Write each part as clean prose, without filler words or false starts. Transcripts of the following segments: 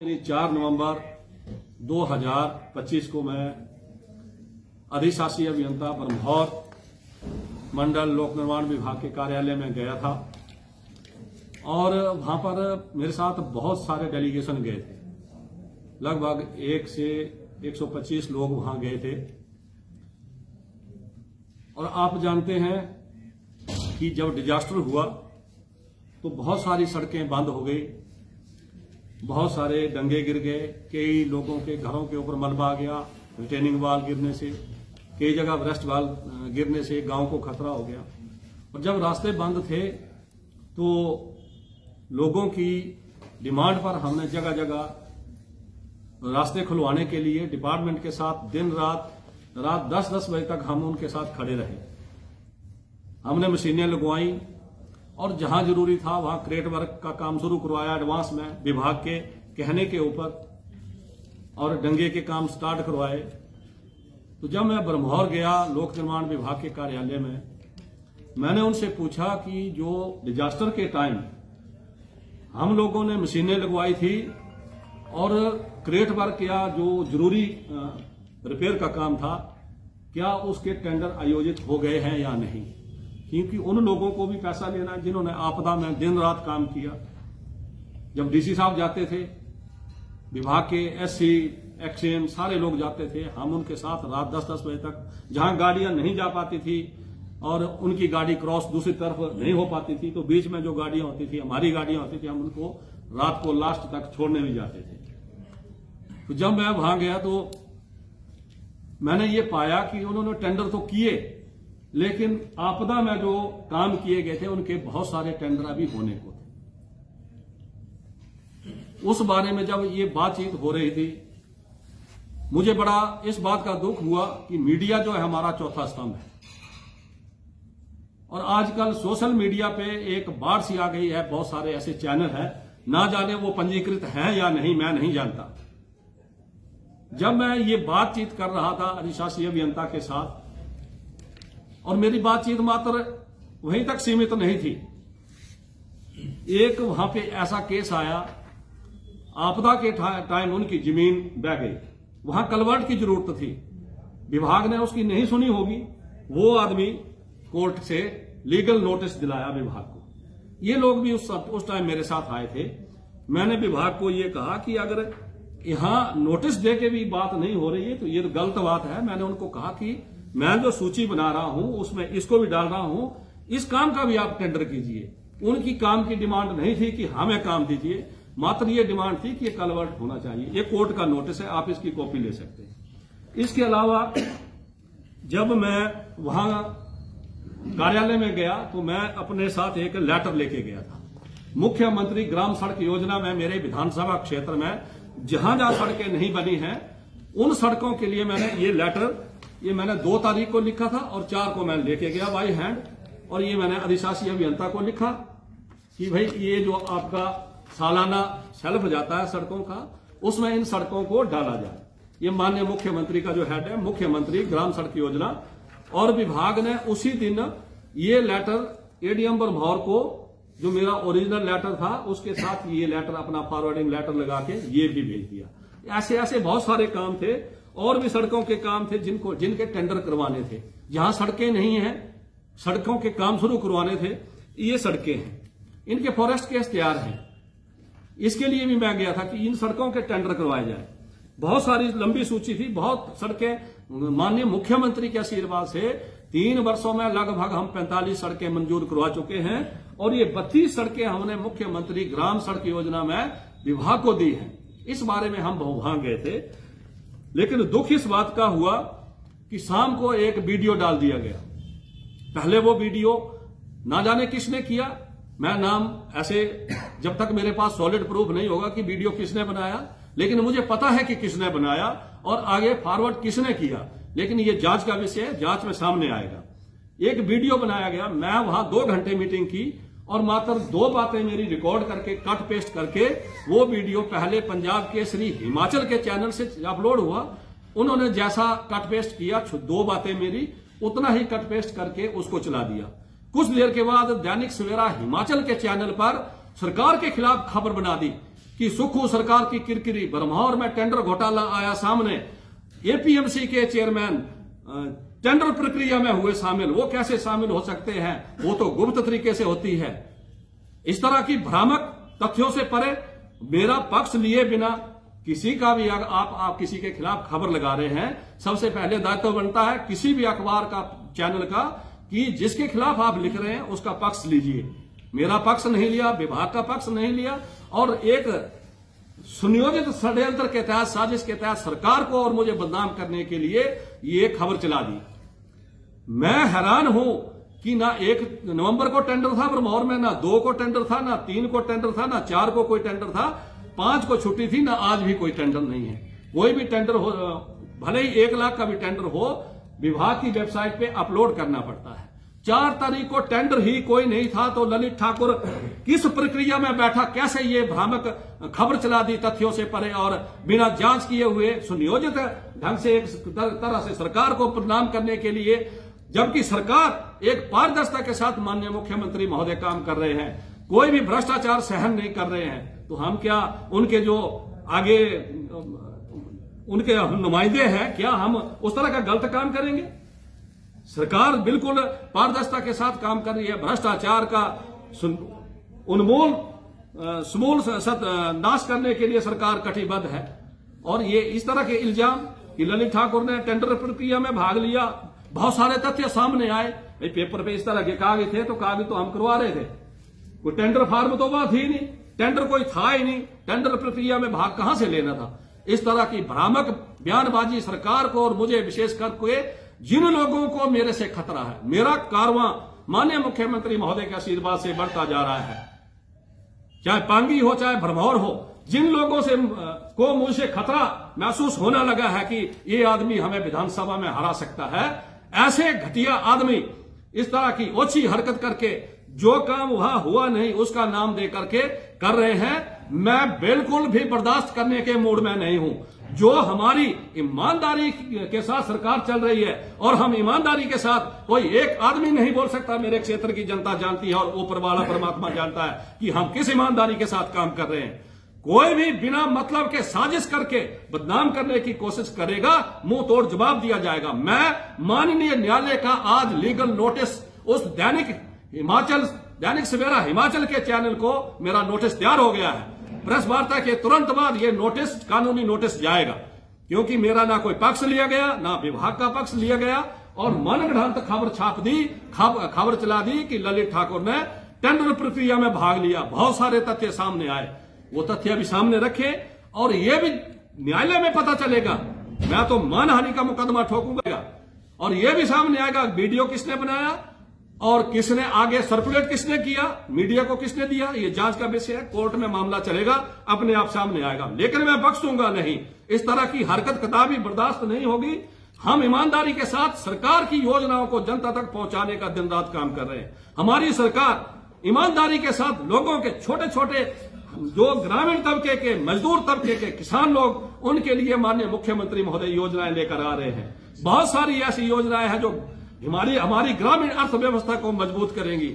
4 नवंबर 2025 को मैं अधिशासी अभियंता ब्रह्मौर मंडल लोक निर्माण विभाग के कार्यालय में गया था और वहां पर मेरे साथ बहुत सारे डेलीगेशन गए थे। लगभग 1 से 125 लोग वहां गए थे। और आप जानते हैं कि जब डिजास्टर हुआ तो बहुत सारी सड़कें बंद हो गई, बहुत सारे डंगे गिर गए, कई लोगों के घरों के ऊपर मलबा आ गया, रिटेनिंग वाल गिरने से, कई जगह ब्रेस्ट वाल गिरने से गांव को खतरा हो गया। और जब रास्ते बंद थे तो लोगों की डिमांड पर हमने जगह जगह रास्ते खुलवाने के लिए डिपार्टमेंट के साथ दिन रात 10-10 बजे तक हम उनके साथ खड़े रहे। हमने मशीनें लगवाई और जहां जरूरी था वहां क्रेट वर्क का काम शुरू करवाया एडवांस में विभाग के कहने के ऊपर, और डंगे के काम स्टार्ट करवाए। तो जब मैं ब्रह्मौर गया लोक निर्माण विभाग के कार्यालय में, मैंने उनसे पूछा कि जो डिजास्टर के टाइम हम लोगों ने मशीनें लगवाई थी और क्रेट वर्क या जो जरूरी रिपेयर का काम था, क्या उसके टेंडर आयोजित हो गए हैं या नहीं, क्योंकि उन लोगों को भी पैसा लेना है जिन्होंने आपदा में दिन रात काम किया। जब डीसी साहब जाते थे, विभाग के एससी एक्सएम सारे लोग जाते थे, हम उनके साथ रात 10-10 बजे तक, जहां गाड़ियां नहीं जा पाती थी और उनकी गाड़ी क्रॉस दूसरी तरफ नहीं हो पाती थी तो बीच में जो गाड़ियां होती थी, हमारी गाड़ियां होती थी, हम उनको रात को लास्ट तक छोड़ने भी जाते थे। तो जब मैं वहां गया तो मैंने ये पाया कि उन्होंने टेंडर तो किए, लेकिन आपदा में जो काम किए गए थे उनके बहुत सारे टेंडर अभी होने को थे। उस बारे में जब ये बातचीत हो रही थी, मुझे बड़ा इस बात का दुख हुआ कि मीडिया जो है हमारा चौथा स्तंभ है, और आजकल सोशल मीडिया पे एक बाढ़ सी आ गई है। बहुत सारे ऐसे चैनल हैं, ना जाने वो पंजीकृत हैं या नहीं, मैं नहीं जानता। जब मैं ये बातचीत कर रहा था अधिशासी अभियंता के साथ, और मेरी बातचीत मात्र वहीं तक सीमित नहीं थी, एक वहां पे ऐसा केस आया, आपदा के टाइम उनकी जमीन बह गई, वहां कलवर्ट की जरूरत थी, विभाग ने उसकी नहीं सुनी होगी, वो आदमी कोर्ट से लीगल नोटिस दिलाया विभाग को। ये लोग भी उस टाइम मेरे साथ आए थे। मैंने विभाग को ये कहा कि अगर यहां नोटिस दे के भी बात नहीं हो रही है तो ये गलत बात है। मैंने उनको कहा कि मैं जो सूची बना रहा हूं उसमें इसको भी डाल रहा हूं, इस काम का भी आप टेंडर कीजिए। उनकी काम की डिमांड नहीं थी कि हमें काम दीजिए, मात्र ये डिमांड थी कि ये कलवर्ट होना चाहिए। ये कोर्ट का नोटिस है, आप इसकी कॉपी ले सकते हैं। इसके अलावा जब मैं वहां कार्यालय में गया तो मैं अपने साथ एक लेटर लेके गया था। मुख्यमंत्री ग्राम सड़क योजना में मेरे विधानसभा क्षेत्र में जहां जहां सड़कें नहीं बनी हैं उन सड़कों के लिए मैंने ये लेटर, ये मैंने 2 तारीख को लिखा था और 4 को मैं लेके गया बाई हैंड, और ये मैंने अधिशासी अभियंता को लिखा कि भाई ये जो आपका सालाना सेल्फ जाता है सड़कों का, उसमें इन सड़कों को डाला जाए। ये माननीय मुख्यमंत्री का जो हेड है, मुख्यमंत्री ग्राम सड़क योजना, और विभाग ने उसी दिन ये लेटर एडीएम ब्रह्मौर को, जो मेरा ओरिजिनल लेटर था उसके साथ ये लेटर अपना फॉरवर्डिंग लेटर लगा के ये भी भेज दिया। ऐसे ऐसे बहुत सारे काम थे, और भी सड़कों के काम थे जिनके टेंडर करवाने थे। जहां सड़कें नहीं हैं, सड़कों के काम शुरू करवाने थे, ये सड़कें हैं, इनके फॉरेस्ट केस तैयार हैं। इसके लिए भी मैं गया था कि इन सड़कों के टेंडर करवाए जाए। बहुत सारी लंबी सूची थी, बहुत सड़कें माननीय मुख्यमंत्री के आशीर्वाद से 3 वर्षों में लगभग हम 45 सड़कें मंजूर करवा चुके हैं, और ये 32 सड़कें हमने मुख्यमंत्री ग्राम सड़क योजना में विभाग को दी हैं। इस बारे में हम वहां गए थे, लेकिन दुख इस बात का हुआ कि शाम को एक वीडियो डाल दिया गया। पहले वो वीडियो ना जाने किसने किया, मैं नाम ऐसे, जब तक मेरे पास सॉलिड प्रूफ नहीं होगा कि वीडियो किसने बनाया, लेकिन मुझे पता है कि किसने बनाया और आगे फॉरवर्ड किसने किया, लेकिन ये जांच का विषय है, जांच में सामने आएगा। एक वीडियो बनाया गया, मैं वहां 2 घंटे मीटिंग की और मात्र 2 बातें मेरी रिकॉर्ड करके कट पेस्ट करके वो वीडियो पहले पंजाब केसरी हिमाचल के चैनल से अपलोड हुआ। उन्होंने जैसा कट पेस्ट किया, 2 बातें मेरी, उतना ही कट पेस्ट करके उसको चला दिया। कुछ देर के बाद दैनिक सवेरा हिमाचल के चैनल पर सरकार के खिलाफ खबर बना दी कि सुक्खू सरकार की किरकिरी, भरमौर में टेंडर घोटाला आया सामने, एपीएमसी के चेयरमैन टेंडर प्रक्रिया में हुए शामिल, वो कैसे शामिल हो सकते हैं? वो तो गुप्त तरीके से होती है। इस तरह की भ्रामक तथ्यों से परे मेरा पक्ष लिए बिना किसी का भी आप किसी के खिलाफ खबर लगा रहे हैं, सबसे पहले दायित्व बनता है किसी भी अखबार का, चैनल का, कि जिसके खिलाफ आप लिख रहे हैं उसका पक्ष लीजिए। मेरा पक्ष नहीं लिया, विभाग का पक्ष नहीं लिया, और एक सुनियोजित षड्यंत्र के तहत, साजिश के तहत सरकार को और मुझे बदनाम करने के लिए ये खबर चला दी। मैं हैरान हूं कि ना 1 नवंबर को टेंडर था भरमौर में, ना 2 को टेंडर था, ना 3 को टेंडर था, ना 4 को कोई टेंडर था, 5 को छुट्टी थी, ना आज भी कोई टेंडर नहीं है। कोई भी टेंडर हो, भले ही 1 लाख का भी टेंडर हो, विभाग की वेबसाइट पे अपलोड करना पड़ता है। 4 तारीख को टेंडर ही कोई नहीं था, तो ललित ठाकुर किस प्रक्रिया में बैठा, कैसे ये भ्रामक खबर चला दी तथ्यों से परे और बिना जांच किए हुए, सुनियोजित ढंग से एक तरह से सरकार को बदनाम करने के लिए, जबकि सरकार एक पारदर्शिता के साथ माननीय मुख्यमंत्री महोदय काम कर रहे हैं, कोई भी भ्रष्टाचार सहन नहीं कर रहे हैं, तो हम क्या उनके जो आगे उनके नुमाइंदे हैं, क्या हम उस तरह का गलत काम करेंगे? सरकार बिल्कुल पारदर्शिता के साथ काम कर रही है। भ्रष्टाचार का उन्मूल समूल नाश करने के लिए सरकार कटिबद्ध है। और ये इस तरह के इल्जाम कि ललित ठाकुर ने टेंडर प्रक्रिया में भाग लिया, बहुत सारे तथ्य सामने आए। भाई पेपर पे इस तरह के कागज थे, तो कागज तो हम करवा रहे थे, कोई टेंडर फार्म तो बात ही नहीं, टेंडर कोई था ही नहीं, टेंडर प्रक्रिया में भाग कहां से लेना था? इस तरह की भ्रामक बयानबाजी सरकार को और मुझे विशेष करके, जिन लोगों को मेरे से खतरा है, मेरा कारवां माननीय मुख्यमंत्री महोदय के आशीर्वाद से बढ़ता जा रहा है, चाहे पांगी हो चाहे भरमौर हो, जिन लोगों से को मुझे खतरा महसूस होने लगा है कि ये आदमी हमें विधानसभा में हरा सकता है, ऐसे घटिया आदमी इस तरह की ओछी हरकत करके जो काम वहां हुआ नहीं उसका नाम दे करके कर रहे हैं, मैं बिल्कुल भी बर्दाश्त करने के मूड में नहीं हूं। जो हमारी ईमानदारी के साथ सरकार चल रही है, और हम ईमानदारी के साथ, कोई एक आदमी नहीं बोल सकता, मेरे क्षेत्र की जनता जानती है और ऊपर वाला परमात्मा जानता है कि हम किस ईमानदारी के साथ काम कर रहे हैं। कोई भी बिना मतलब के साजिश करके बदनाम करने की कोशिश करेगा, मुंह तोड़ जवाब दिया जाएगा। मैं माननीय न्यायालय का आज लीगल नोटिस, उस दैनिक सवेरा हिमाचल के चैनल को मेरा नोटिस तैयार हो गया है। प्रेस वार्ता के तुरंत बाद ये नोटिस, कानूनी नोटिस जाएगा, क्योंकि मेरा ना कोई पक्ष लिया गया, ना विभाग का पक्ष लिया गया, और मनगढ़ंत खबर छाप दी, खबर चला दी कि ललित ठाकुर ने टेंडर प्रक्रिया में भाग लिया। बहुत सारे तथ्य सामने आए, वो तथ्य भी सामने रखे, और ये भी न्यायालय में पता चलेगा। मैं तो मानहानि का मुकदमा ठोकूंगा, और ये भी सामने आएगा वीडियो किसने बनाया और किसने आगे सर्कुलेट किसने किया, मीडिया को किसने दिया, ये जांच का विषय है। कोर्ट में मामला चलेगा, अपने आप सामने आएगा, लेकिन मैं बख्शूंगा नहीं। इस तरह की हरकत कदापि बर्दाश्त नहीं होगी। हम ईमानदारी के साथ सरकार की योजनाओं को जनता तक पहुंचाने का दिन रात काम कर रहे हैं। हमारी सरकार ईमानदारी के साथ लोगों के, छोटे छोटे जो ग्रामीण तबके के, मजदूर तबके के, किसान लोग, उनके लिए माननीय मुख्यमंत्री महोदय योजनाएं लेकर आ रहे हैं। बहुत सारी ऐसी योजनाएं हैं जो हमारी ग्रामीण अर्थव्यवस्था को मजबूत करेंगी।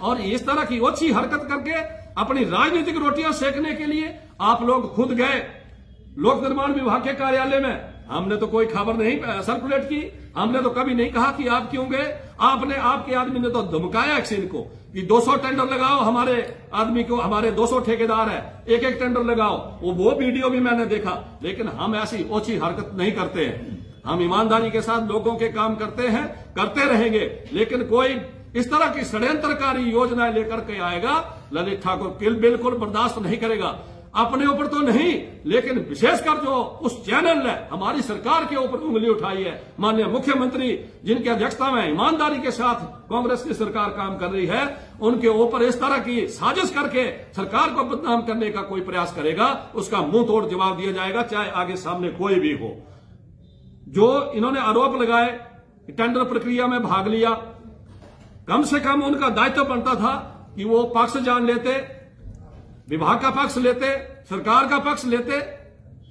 और इस तरह की ओछी हरकत करके अपनी राजनीतिक रोटियां सेकने के लिए आप लोग खुद गए लोक निर्माण विभाग के कार्यालय में। हमने तो कोई खबर नहीं सर्कुलेट की, हमने तो कभी नहीं कहा कि आप क्यों गए। आपके आदमी ने तो धमकाया एक्सीन को कि 200 टेंडर लगाओ, हमारे आदमी को, हमारे 200 ठेकेदार है, एक एक टेंडर लगाओ। वो वीडियो भी मैंने देखा, लेकिन हम ऐसी ओछी हरकत नहीं करते हैं। हम ईमानदारी के साथ लोगों के काम करते हैं, करते रहेंगे, लेकिन कोई इस तरह की षड्यंत्रकारी योजनाएं लेकर के आएगा, ललित ठाकुर बिल्कुल बर्दाश्त नहीं करेगा। अपने ऊपर तो नहीं, लेकिन विशेषकर जो उस चैनल ने हमारी सरकार के ऊपर उंगली उठाई है, माननीय मुख्यमंत्री जिनकी अध्यक्षता में ईमानदारी के साथ कांग्रेस की सरकार काम कर रही है, उनके ऊपर इस तरह की साजिश करके सरकार को बदनाम करने का कोई प्रयास करेगा, उसका मुंह तोड़ जवाब दिया जाएगा, चाहे आगे सामने कोई भी हो। जो इन्होंने आरोप लगाए कि टेंडर प्रक्रिया में भाग लिया, कम से कम उनका दायित्व बनता था कि वो पक्ष जान लेते, विभाग का पक्ष लेते, सरकार का पक्ष लेते,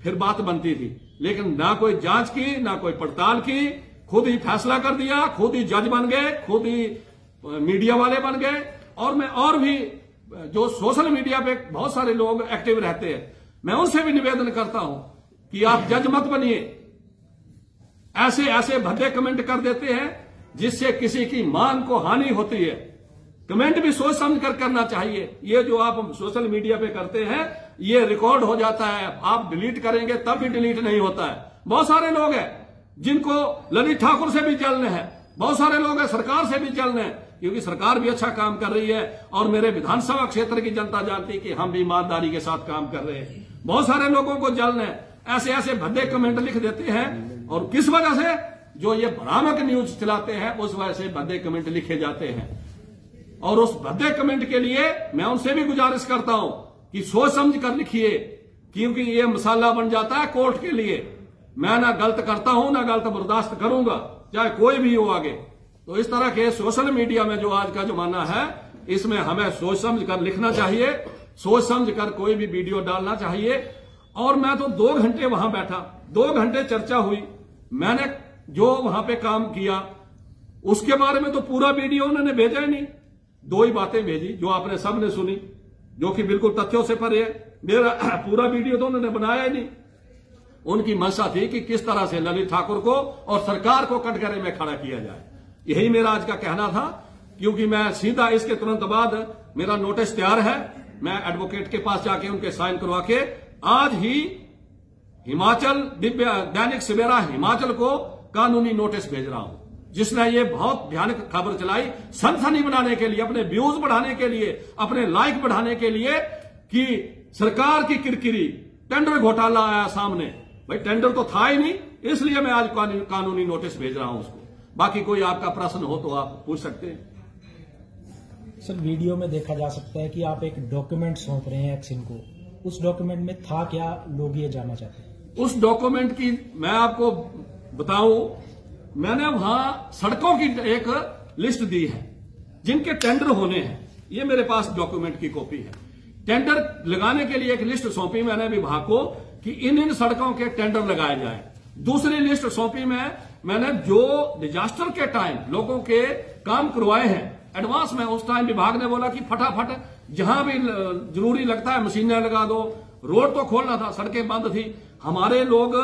फिर बात बनती थी। लेकिन ना कोई जांच की, ना कोई पड़ताल की, खुद ही फैसला कर दिया, खुद ही जज बन गए, खुद ही मीडिया वाले बन गए। और भी जो सोशल मीडिया पे बहुत सारे लोग एक्टिव रहते हैं, मैं उनसे भी निवेदन करता हूं कि आप जज मत बनिए। ऐसे ऐसे भद्दे कमेंट कर देते हैं जिससे किसी की मान को हानि होती है। कमेंट भी सोच समझ कर करना चाहिए। ये जो आप सोशल मीडिया पे करते हैं ये रिकॉर्ड हो जाता है, आप डिलीट करेंगे तब भी डिलीट नहीं होता है। बहुत सारे लोग हैं जिनको ललित ठाकुर से भी जलन है, बहुत सारे लोग हैं सरकार से भी जलन है, क्योंकि सरकार भी अच्छा काम कर रही है और मेरे विधानसभा क्षेत्र की जनता जानती है कि हम भी ईमानदारी के साथ काम कर रहे हैं। बहुत सारे लोगों को जलन है, ऐसे ऐसे भद्दे कमेंट लिख देते हैं और किस वजह से, जो ये भ्रामक न्यूज चलाते हैं उस वजह से भद्दे कमेंट लिखे जाते हैं। और उस भद्दे कमेंट के लिए मैं उनसे भी गुजारिश करता हूं कि सोच समझ कर लिखिए, क्योंकि ये मसाला बन जाता है कोर्ट के लिए। मैं ना गलत करता हूं ना गलत बर्दाश्त करूंगा, चाहे कोई भी हो आगे। तो इस तरह के सोशल मीडिया में जो आज का जमाना है इसमें हमें सोच समझ कर लिखना चाहिए, सोच समझ कर कोई भी वीडियो डालना चाहिए। और मैं तो 2 घंटे वहां बैठा, 2 घंटे चर्चा हुई, मैंने जो वहां पे काम किया उसके बारे में तो पूरा वीडियो उन्होंने भेजा ही नहीं। 2 ही बातें भेजी जो आपने सबने सुनी, जो कि बिल्कुल तथ्यों से परे है। मेरा पूरा वीडियो तो उन्होंने बनाया ही नहीं। उनकी मंशा थी कि किस तरह से ललित ठाकुर को और सरकार को कटघरे में खड़ा किया जाए। यही मेरा आज का कहना था, क्योंकि मैं सीधा इसके तुरंत बाद मेरा नोटिस तैयार है, मैं एडवोकेट के पास जाके उनके साइन करवा के आज ही हिमाचल दैनिक सवेरा हिमाचल को कानूनी नोटिस भेज रहा हूं, जिसने ये बहुत भयानक खबर चलाई सनसनी बनाने के लिए, अपने व्यूज बढ़ाने के लिए, अपने लाइक बढ़ाने के लिए, कि सरकार की किरकिरी, टेंडर घोटाला आया सामने। भाई टेंडर तो था ही नहीं, इसलिए मैं आज कानूनी नोटिस भेज रहा हूं उसको। बाकी कोई आपका प्रश्न हो तो आप पूछ सकते हैं। सर वीडियो में देखा जा सकता है कि आप एक डॉक्यूमेंट सौंप रहे हैं एक्सिन को, उस डॉक्यूमेंट में था क्या, लोग ये जानना चाहते हैं। उस डॉक्यूमेंट की मैं आपको बताऊं, मैंने वहां सड़कों की एक लिस्ट दी है जिनके टेंडर होने हैं। ये मेरे पास डॉक्यूमेंट की कॉपी है। टेंडर लगाने के लिए एक लिस्ट सौंपी मैंने विभाग को कि इन इन सड़कों के टेंडर लगाए जाएं। दूसरी लिस्ट सौंपी मैंने जो डिजास्टर के टाइम लोगों के काम करवाए हैं एडवांस में। उस टाइम विभाग ने बोला कि फटाफट जहां भी जरूरी लगता है मशीनें लगा दो। रोड तो खोलना था, सड़कें बंद थी। हमारे लोग,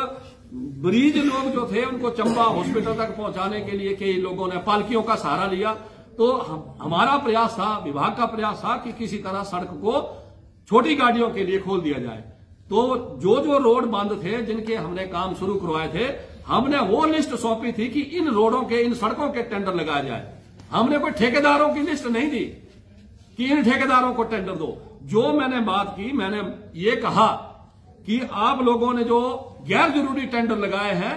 मरीज लोग जो थे उनको चंबा हॉस्पिटल तक पहुंचाने के लिए कई लोगों ने पालकियों का सहारा लिया। तो हमारा प्रयास था, विभाग का प्रयास था कि किसी तरह सड़क को छोटी गाड़ियों के लिए खोल दिया जाए। तो जो जो रोड बंद थे, जिनके हमने काम शुरू करवाए थे, हमने वो लिस्ट सौंपी थी कि इन रोडों के, इन सड़कों के टेंडर लगाए जाए। हमने कोई ठेकेदारों की लिस्ट नहीं दी कि इन ठेकेदारों को टेंडर दो। जो मैंने बात की, मैंने ये कहा कि आप लोगों ने जो गैर जरूरी टेंडर लगाए हैं,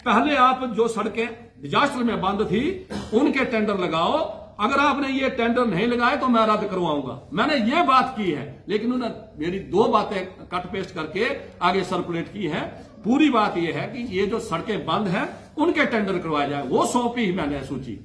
पहले आप जो सड़कें डिजास्टर में बंद थी उनके टेंडर लगाओ। अगर आपने ये टेंडर नहीं लगाए तो मैं रद्द करवाऊंगा। मैंने ये बात की है, लेकिन उन्होंने मेरी 2 बातें कट पेस्ट करके आगे सर्कुलेट की है। पूरी बात यह है कि ये जो सड़कें बंद हैं उनके टेंडर करवाए जाए, वो सौंपी मैंने सूची।